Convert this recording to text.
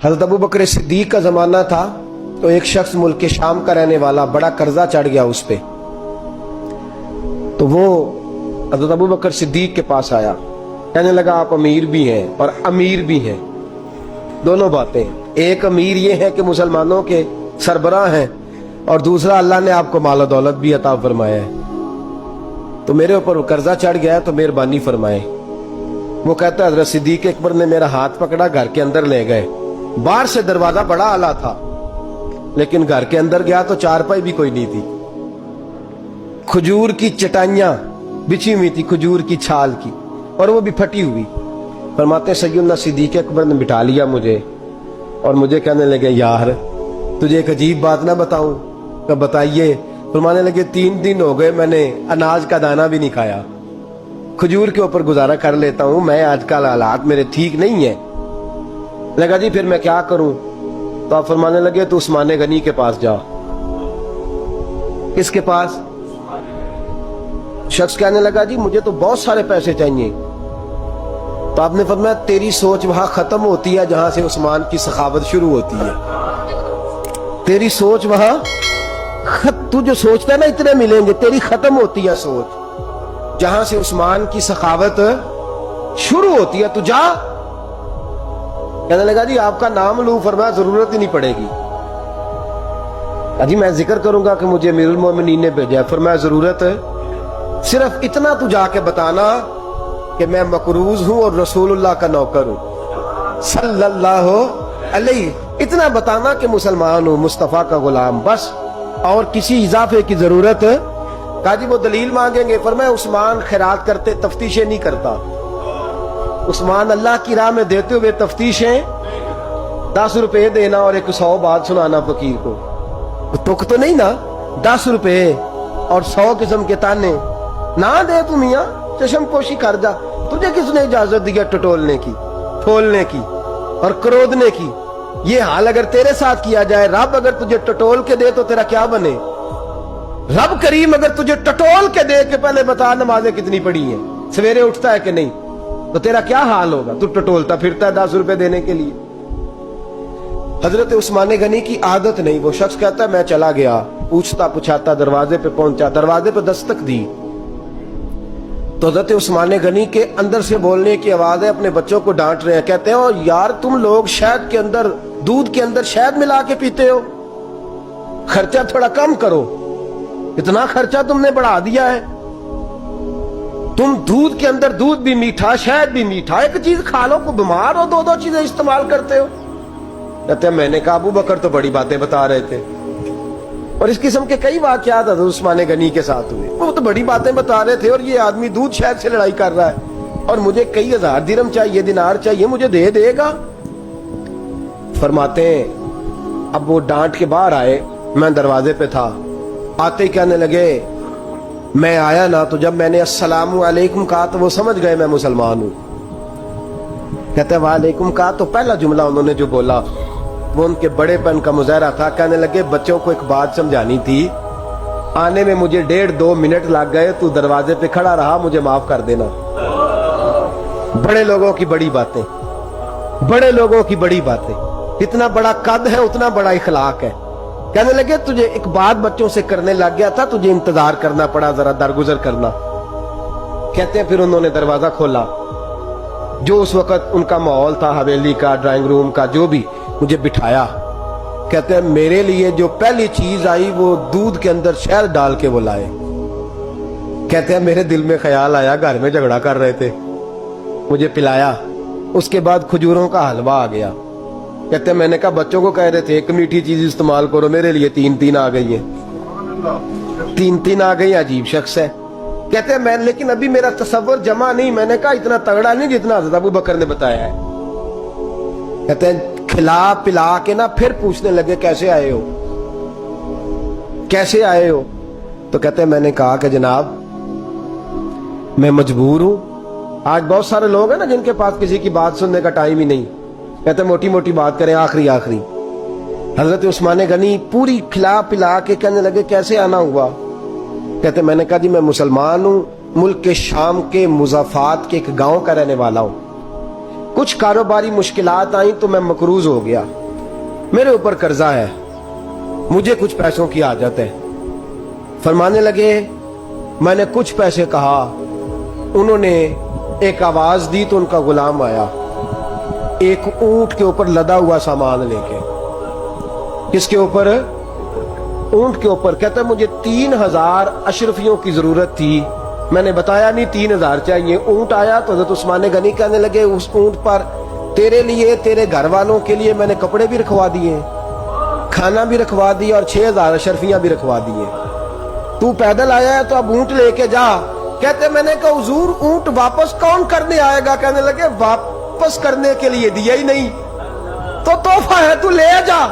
हज़रत अबू बकर सिद्दीक का ज़माना था तो एक शख्स मुल्क के शाम का रहने वाला, बड़ा कर्जा चढ़ गया उस पे, तो वो हज़रत अबू बकर सिद्दीक के पास आया, कहने लगा आप अमीर भी हैं और अमीर भी हैं, दोनों बातें। एक अमीर ये है कि मुसलमानों के सरबराह हैं, और दूसरा अल्लाह ने आपको माल और दौलत भी अता फरमाया है, तो मेरे ऊपर कर्जा चढ़ गया है तो मेहरबानी फरमाए। वो कहता है हज़रत सिद्दीक अकबर ने मेरा हाथ पकड़ा, घर के अंदर ले गए। बाहर से दरवाजा बड़ा आला था, लेकिन घर के अंदर गया तो चारपाई भी कोई नहीं थी, खजूर की चटाइयां बिछी हुई थी, खजूर की छाल की, और वो भी फटी हुई। फरमाते सैयदना सिद्दीक अकबर ने बिठा लिया मुझे, और मुझे कहने लगे यार तुझे एक अजीब बात ना बताऊं? कब बताइए? फरमाने लगे 3 दिन हो गए मैंने अनाज का दाना भी नहीं खाया, खजूर के ऊपर गुजारा कर लेता हूं मैं, आजकल हालात मेरे ठीक नहीं है। लगा जी फिर मैं क्या करूं? तो आप फरमाने लगे तो उस्मान गनी के पास जा। किसके पास? शख्स कहने लगा जी मुझे तो बहुत सारे पैसे चाहिए। तो आपने फरमाया तेरी सोच वहां खत्म होती है जहां से उस्मान की सखावत शुरू होती है। तेरी सोच वहां तू जो सोचता है ना इतने मिलेंगे, तेरी खत्म होती है सोच जहां से उस्मान की सखावत शुरू होती है। तू जा। कहने लगा जी आपका नाम लूं? फरमाया जरूरत ही नहीं पड़ेगी। अजी मैं जिक्र करूंगा कि मुझे अमीरुल मोमिनीन ने भेजा। फरमाया जरूरत है, सिर्फ इतना तू जाके बताना कि मैं मकरूज हूं और रसूलुल्लाह का नौकर हूं सल्लल्लाहु अलैहि, इतना बताना कि मुसलमान हूं, मुस्तफा का गुलाम, बस, और किसी इजाफे की जरूरत। कहा जी वो दलील मांगेंगे। फरमाया उस्मान खैरात करते तफ्तीशें नहीं करता, उस्मान अल्लाह की राह में देते हुए तफ्तीशें 10 रुपए देना और 100 बात सुनाना फकीर को, तुक तो नहीं ना? 10 रुपए और 100 किस्म के ताने ना दे तू मियां, चशम पोशी कर जा। तुझे किसने इजाजत दी है टटोलने की, ठोलने की और क्रोधने की? ये हाल अगर तेरे साथ किया जाए, रब अगर तुझे टटोल के दे तो तेरा क्या बने? रब करीम अगर तुझे टटोल के दे के पहले बता नमाजें कितनी पड़ी हैं, सवेरे उठता है कि नहीं, तो तेरा क्या हाल होगा? तू टटोलता फिरता है 10 रुपए देने के लिए। हजरत उस्मान गनी की आदत नहीं। वो शख्स कहता है मैं चला गया, पूछता पुछाता दरवाजे पे पहुंचा, दरवाजे पे दस्तक दी तो हजरत उस्मान गनी के अंदर से बोलने की आवाज है, अपने बच्चों को डांट रहे हैं। कहते हैं ओ यार तुम लोग शहद के अंदर, दूध के अंदर शहद मिला के पीते हो, खर्चा थोड़ा कम करो, इतना खर्चा तुमने बढ़ा दिया है। तुम दूध के अंदर दूध भी मीठा, शहद भी मीठा, एक चीज खा लो को बीमार हो, 2-2 चीजें इस्तेमाल करते हो। कहते हैं मैंने कहा अबू बकर तो बड़ी बातें बता रहे थे, और इस किस्म के कई वाकयात हज़रत उस्मान गनी के साथ हुए। वो तो बड़ी बातें बता रहे थे और ये आदमी दूध शहद से लड़ाई कर रहा है, और मुझे कई 1000 दिरहम चाहिए, दिनार चाहिए, मुझे दे देगा? फरमाते हैं अब वो डांट के बाहर आए, मैं दरवाजे पे था, आते ही कहने लगे मैं आया ना तो जब मैंने अस्सलामु अलैकुम कहा तो वो समझ गए मैं मुसलमान हूं। कहते हैं वालेकुम कहा तो पहला जुमला उन्होंने जो बोला वो उनके बड़ेपन का मुजाहरा था। कहने लगे बच्चों को एक बात समझानी थी, आने में मुझे 1.5-2 मिनट लग गए, तू दरवाजे पे खड़ा रहा, मुझे माफ कर देना। बड़े लोगों की बड़ी बातें, बड़े लोगों की बड़ी बातें, इतना बड़ा कद है उतना बड़ा इखलाक है। कहने लगे तुझे एक बात बच्चों से करने लग गया था, तुझे इंतजार करना पड़ा, जरा दरगुजर करना। कहते हैं फिर उन्होंने दरवाजा खोला, जो उस वक्त उनका माहौल था हवेली का, ड्राइंग रूम का, जो भी, मुझे बिठाया। कहते हैं मेरे लिए जो पहली चीज आई वो दूध के अंदर शहद डाल के वो लाए। कहते हैं मेरे दिल में ख्याल आया घर में झगड़ा कर रहे थे, मुझे पिलाया, उसके बाद खजूरों का हलवा आ गया। कहते हैं मैंने कहा बच्चों को कह रहे थे एक मीठी चीज इस्तेमाल करो, मेरे लिए 3-3 आ गई है, 3-3 आ गई, अजीब शख्स है। कहते हैं मैं, लेकिन अभी मेरा तसव्वुर जमा नहीं। मैंने कहा इतना तगड़ा नहीं जितना हज़रत अबू बकर ने बताया है। कहते हैं खिला पिला के ना फिर पूछने लगे कैसे आए हो, कैसे आए हो? तो कहते हैं मैंने कहा कि जनाब मैं मजबूर हूं। आज बहुत सारे लोग हैं ना जिनके पास किसी की बात सुनने का टाइम ही नहीं। कहते मोटी मोटी बात करें, आखिरी आखिरी। हजरत उस्मान गनी पूरी खिला पिला के कहने लगे कैसे आना हुआ? कहते मैंने कहा जी मैं मुसलमान हूं, मुल्क के शाम के मुज़ाफात के एक गांव का रहने वाला हूं। کچھ کاروباری مشکلات آئیں تو میں مقروض ہو گیا, میرے اوپر قرضہ ہے, مجھے کچھ پیسوں کی حاجت ہے. فرمانے لگے میں نے کچھ پیسے کہا, انہوں نے ایک آواز دی تو ان کا غلام آیا ایک اونٹ کے اوپر لدا ہوا سامان لے کے. کس کے اوپر؟ اونٹ کے اوپر. کہتا ہے مجھے 3000 اشرفیوں کی ضرورت تھی, میں نے بتایا نہیں 3000 چاہیے. اونٹ آیا تو حضرت عثمان غنی کہنے لگے اس اونٹ پر تیرے لیے, تیرے گھر والوں کے لیے میں نے کپڑے بھی رکھوا دیے, کھانا بھی رکھوا دیا, اور 6000 اشرفیاں بھی رکھوا دیے. تو پیدل آیا ہے تو اب اونٹ لے کے جا. کہتے میں نے کہا حضور اونٹ واپس کون کرنے آئے گا؟ کہنے لگے واپس کرنے کے لیے دیا ہی نہیں تو تحفہ ہے, تو لے جا.